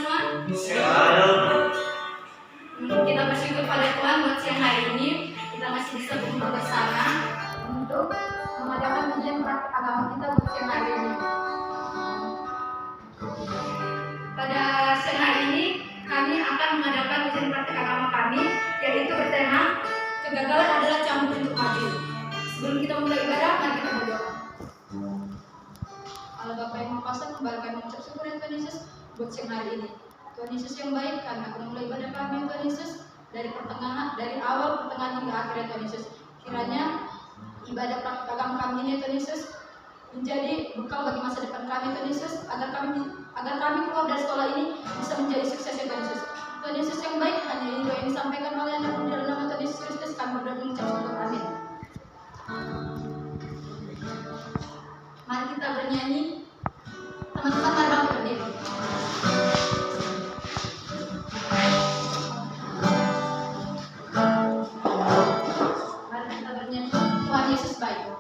semua? Selalu. Kita bersyukur pada Tuhan buat siang hari ini kita masih bisa kumpul bersama untuk mengadakan ujian praktik agama kita buat siang hari ini. Pada siang hari ini kami akan mengadakan ujian praktik agama kami, yaitu bertema kegagalan adalah cambuk untuk maju. Sebelum kita mulai ibadah, mari kita berdoa. Allah Bapa yang Maha Kuasa, kembali kami mengucap syukur ya Tuhan Yesus buat siang hari ini. Tuhan Yesus yang baik, kami akan mulai ibadah kami ya Tuhan Yesus dari awal pertengahan hingga akhir ya Tuhan Yesus. Kiranya ibadah praktik agama kami ini ya Tuhan Yesus menjadi bekal bagi masa depan kami Tuhan Yesus, agar kami keluar dari sekolah ini bisa menjadi sukses ya Tuhan Yesus. Tuhan Yesus yang baik, hanya ini doa yang disampaikan oleh Anak di dalam nama Tuhan Yesus Kristus, kami berdoa mengucap syukur, amin. Mari kita bernyanyi. Teman-teman mari bangkit berdiri. Mari kita bernyanyi Tuhan Yesus baik.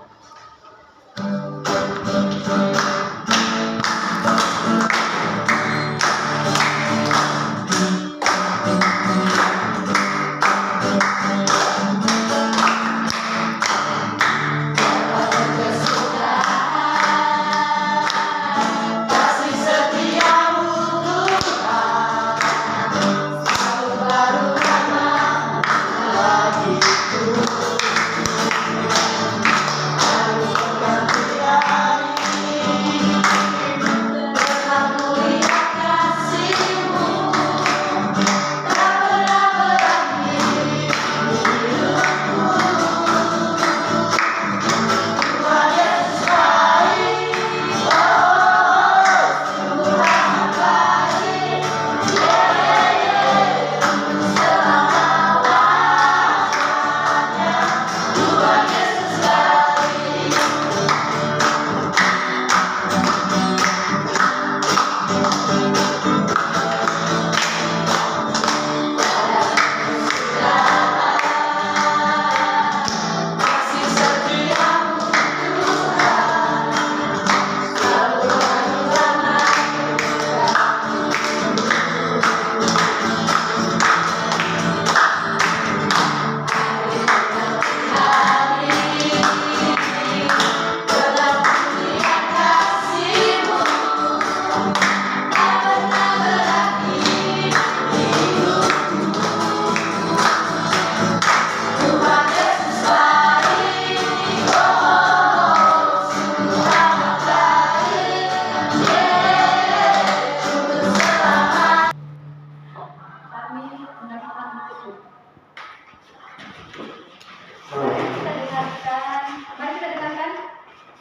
Mari kita dengarkan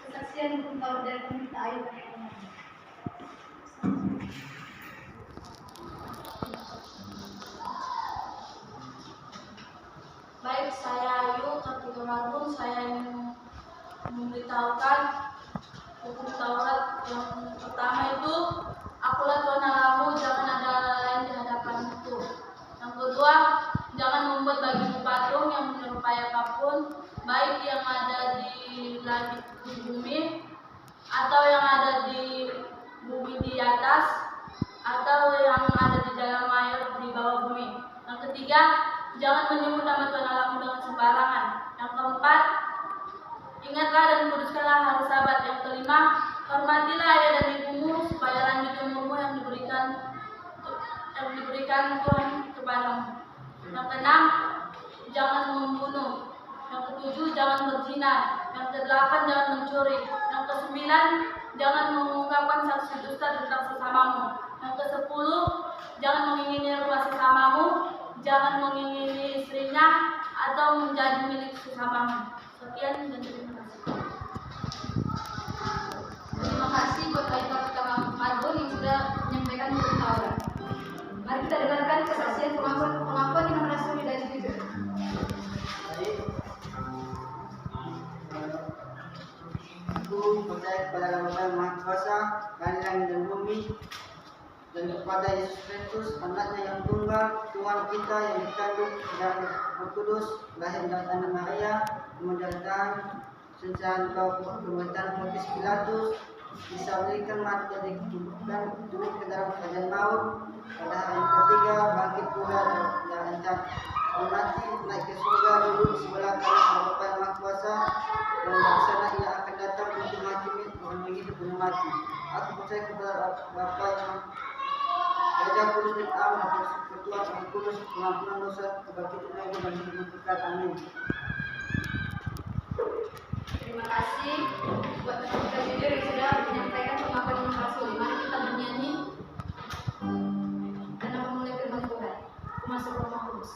kesaksian hukum Taurat dari pemerintah Ayub. Baik, saya Ayu Kartika Margun. Saya ingin memberitahukan hukum Taurat. Yang pertama itu, akulah Tuhan Allahmu, jangan ada Allah lain di hadapanku. Yang kedua, jangan membuat bagimu patung yang menyerupai apapun, baik yang ada di langit di bumi, atau yang ada di bumi di atas, atau yang ada di dalam air di bawah bumi. Yang ketiga, jangan menyebut nama Tuhan Allahmu dengan sembarangan. Yang keempat, ingatlah dan kuduskanlah hari Sabat. Yang kelima, hormatilah ayah dan ibumu supaya lanjut umurmu yang diberikan Tuhan kepadamu. Yang keenam, jangan membunuh. Yang ketujuh, jangan berzina. Yang kedelapan, jangan mencuri. Yang kesembilan, jangan mengungkapkan saksi dusta tentang sesamamu. Yang kesepuluh, jangan mengingini rumah sesamamu, jangan mengingini istrinya atau menjadi milik sesamamu. Sekian dan terima kasih. Terima kasih buat Ayub Kartika Margun yang sudah menyampaikan hukum Taurat. Mari kita dengarkan kesaksian pengakuan iman rasuli dari jujur. Aku percaya kepada Allah Bapa Maha Kuasa, langit dan bumi, dan kepada Yesus Kristus, anaknya yang tunggal, Tuhan kita yang dikandung dan Roh Kudus, lahir dari Anak Maria, kemudian datang sejak pemerintahan Pontius Pilatus, bisa memberikan mati dari dan turut ke dalam kerajaan maut. Pada hari yang ketiga bangkit pula dan entah mati naik ke surga duduk sebelah kanan Allah Bapa yang Maha Kuasa, dan dari sana ia akan datang untuk menghakimi orang yang hidup dan mati. Aku percaya kepada Bapa yang Raja Kudus dan Allah dan Persekutuan Roh Kudus, pengampunan dosa, kebangkitan dari dan hidup kekal. Amin. Terima kasih buat teman-teman jujur yang sudah menyampaikan pengakuan yang palsu. Mari kita bernyanyi dan akan mulai firman Tuhan. Masuk Roh Kudus.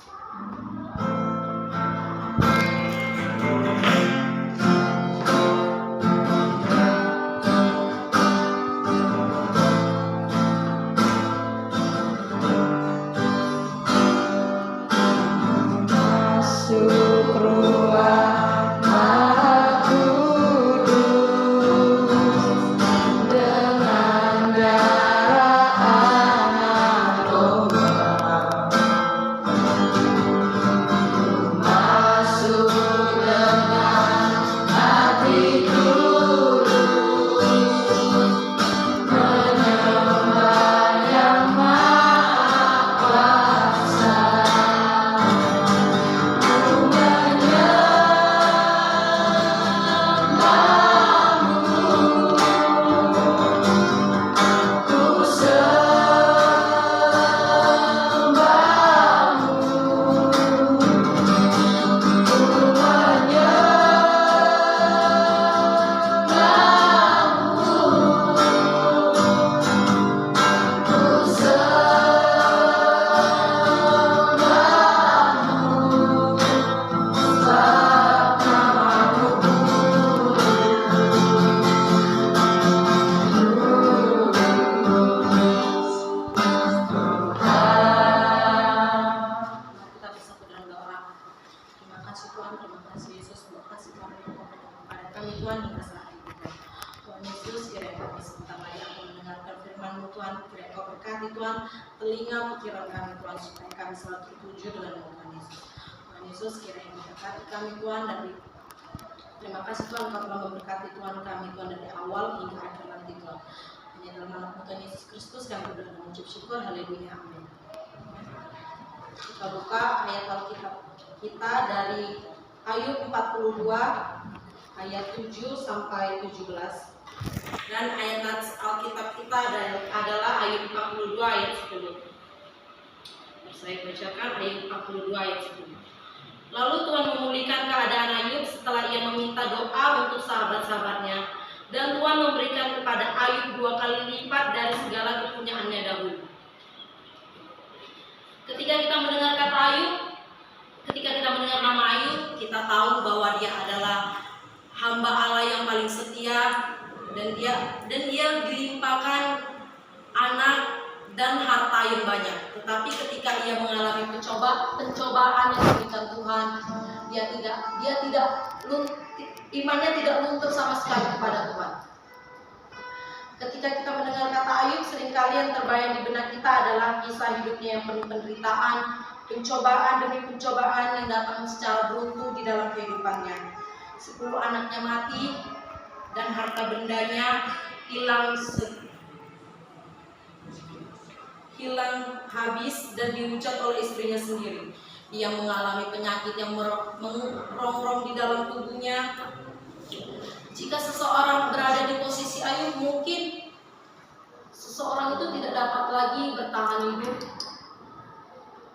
Telinga pikiran kami Tuhan, supaya kami selalu tertuju dengan Tuhan Yesus. Tuhan Yesus kiranya memberkati kami Tuhan dari terima kasih Tuhan Kau telah memberkati Tuhan kami Tuhan dari awal hingga akhir nanti Tuhan. Hanya dalam nama Tuhan Yesus Kristus kami berdoa dan mengucap syukur. Haleluya, amin. Kita buka ayat Alkitab kita dari Ayub 42 ayat 7 sampai 17. Dan ayat Alkitab kita adalah Ayub 42 ayat 10. Saya bacakan Ayub 42 ayat 10. Lalu Tuhan memulihkan keadaan Ayub setelah ia meminta doa untuk sahabat-sahabatnya, dan Tuhan memberikan kepada Ayub 2 kali lipat dari segala kepunyaannya dahulu. Ketika kita mendengar kata Ayub, ketika kita mendengar nama Ayub, kita tahu bahwa dia adalah hamba Allah yang paling setia, dan dia dilimpahkan anak dan harta yang banyak. Tetapi ketika ia mengalami pencobaan yang diberikan Tuhan, imannya tidak luntur sama sekali kepada Tuhan. Ketika kita mendengar kata Ayub, seringkali yang terbayang di benak kita adalah kisah hidupnya yang penuh penderitaan, pencobaan demi pencobaan yang datang secara beruntun di dalam kehidupannya. 10 anaknya mati dan harta bendanya hilang habis dan dihujat oleh istrinya sendiri. Ia mengalami penyakit yang merongrong di dalam tubuhnya. Jika seseorang berada di posisi Ayub, mungkin seseorang itu tidak dapat lagi bertahan hidup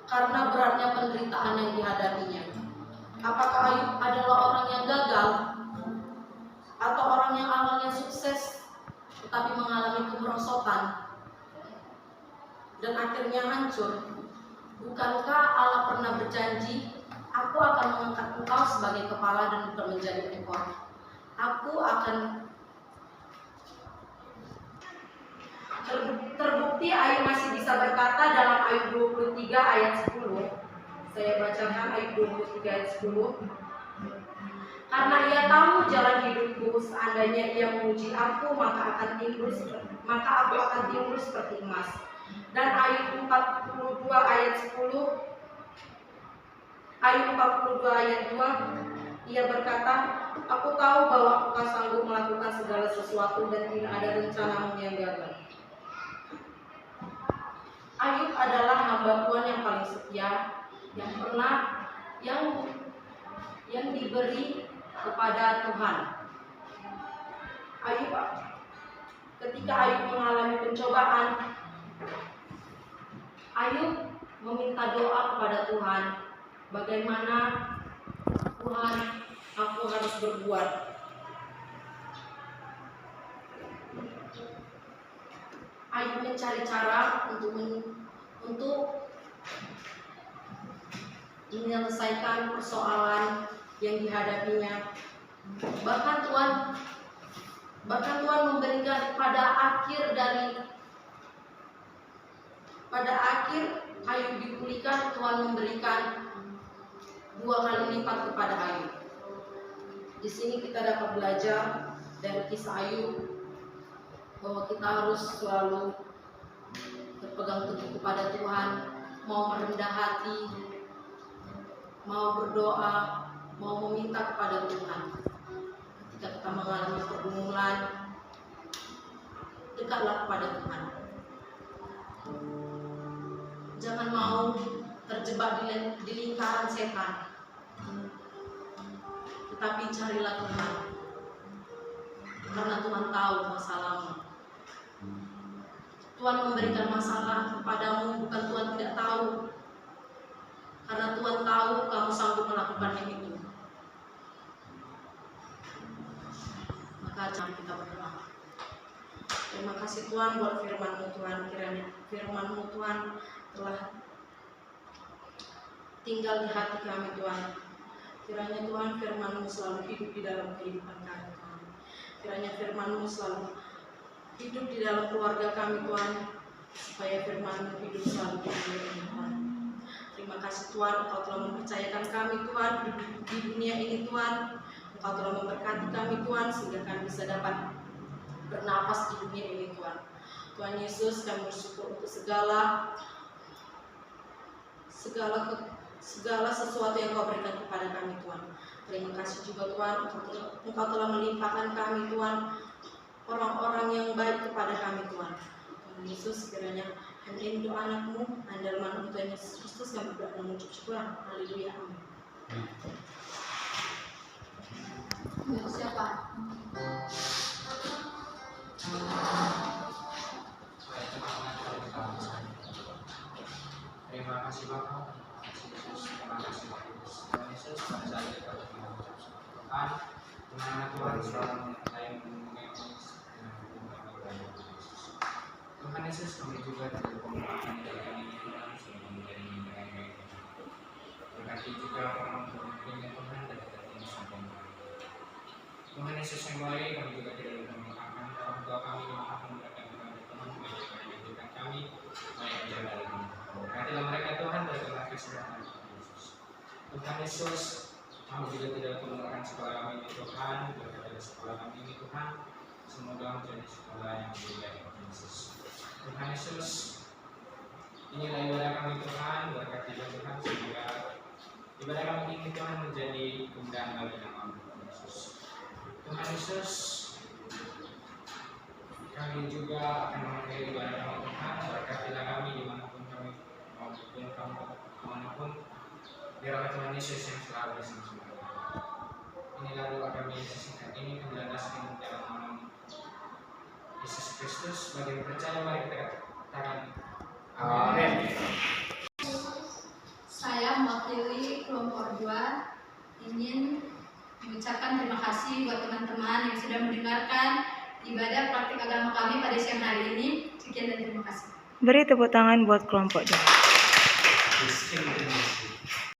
karena beratnya penderitaan yang dihadapinya. Apakah Ayub adalah orang yang gagal atau orang yang awalnya sukses tetapi mengalami kemerosotan dan akhirnya hancur? Bukankah Allah pernah berjanji, aku akan mengangkat engkau sebagai kepala dan bukan menjadi ekor. Aku akan terbukti Ayub masih bisa berkata dalam Ayub 23 ayat 10. Saya bacakan Ayub 23 ayat 10. Karena ia tahu jalan hidupku, seandainya ia memuji aku, maka aku akan timbul seperti emas. Dan Ayub 42 ayat 10, Ayub 42 ayat 2, Ia berkata, "Aku tahu bahwa Engkau sanggup melakukan segala sesuatu dan tidak ada rencanamu yang gagal." Ayub adalah hamba Tuhan yang paling setia, yang diberi kepada Tuhan. Ketika Ayub mengalami pencobaan, Ayub meminta doa kepada Tuhan, bagaimana Tuhan aku harus berbuat. Ayub mencari cara untuk menyelesaikan persoalan yang dihadapinya. Bahkan Tuhan memberikan pada akhir Ayub dipulihkan, Tuhan memberikan 2 kali lipat kepada Ayub. Di sini kita dapat belajar dari kisah Ayub bahwa kita harus selalu berpegang teguh kepada Tuhan, mau merendah hati, mau berdoa, mau meminta kepada Tuhan. Ketika kita mengalami pergumulan, dekatlah kepada Tuhan. Jangan mau terjebak di lingkaran setan, tetapi carilah Tuhan, karena Tuhan tahu masalahmu. Tuhan memberikan masalah kepadamu bukan Tuhan tidak tahu, karena Tuhan tahu kamu sanggup melakukan itu. Maka jangan kita berdoa. Terima kasih Tuhan buat firman-Mu Tuhan. Kiranya firman-Mu Tuhan telah tinggal di hati kami Tuhan. Kiranya Tuhan firman-Mu selalu hidup di dalam kehidupan kami Tuhan. Kiranya firman-Mu selalu hidup di dalam keluarga kami Tuhan, supaya firman-Mu hidup selalu di dalam kami Tuhan. Terima kasih Tuhan, Engkau telah mempercayakan kami Tuhan di dunia ini Tuhan. Engkau telah memberkati kami Tuhan, sehingga kami bisa dapat bernapas di dunia ini Tuhan. Tuhan Yesus, kami bersyukur untuk segala sesuatu yang Kau berikan kepada kami Tuhan. Terima kasih juga Tuhan, Engkau telah melimpahkan kami Tuhan orang-orang yang baik kepada kami Tuhan. Tuhan Yesus, kiranya hadirin doa anak-Mu, dalam nama Tuhan Yesus Kristus kami berdoa dan mengucap syukur. Haleluya, amin. Dari siapa? Terima kasih Bapak, terima kasih Yesus, Tuhan Yesus, pada saat kita mengucap syukur Tuhan, dimana Tuhan selalu menyertai mengenai Tuhan Yesus, kami juga dari pemerintahan dari kami Tuhan sudah menjadi yang baik. Berkati juga orang pemimpinnya Tuhan dari tadi sampai Tuhan Yesus yang baik, kami juga tidak lupa mendoakan orang tua kami yang akan mendoakan kepada Tuhan, mendoakan kami, baik jalan ini. Berkatilah mereka Tuhan, berikanlah kesehatan Yesus. Tuhan Yesus, kami juga tidak lupa mendoakan sekolah kami ini Tuhan, berkatilah sekolah kami ini Tuhan, semoga menjadi sekolah yang lebih baik Yesus. Tuhan Yesus, inilah ibadah kami Tuhan, berkatilah Tuhan, sehingga ibadah kami ini Tuhan menjadi kemudahan bagi nama Yesus. Tuhan Yesus, kami juga akan memakai ibadah kami Tuhan, berkatilah kami dimanapun kami maupun kami kemanapun, biarlah Tuhan Yesus yang selalu bersama kami. Inilah doa kami Yesus ini kami landaskan dalam nama Yesus Kristus. Bagi yang percaya mari kita katakan amin. Saya mewakili kelompok 2 ingin mengucapkan terima kasih buat teman-teman yang sudah mendengarkan ibadah praktik agama kami pada siang hari ini. Sekian dan terima kasih. Beri tepuk tangan buat kelompok 2.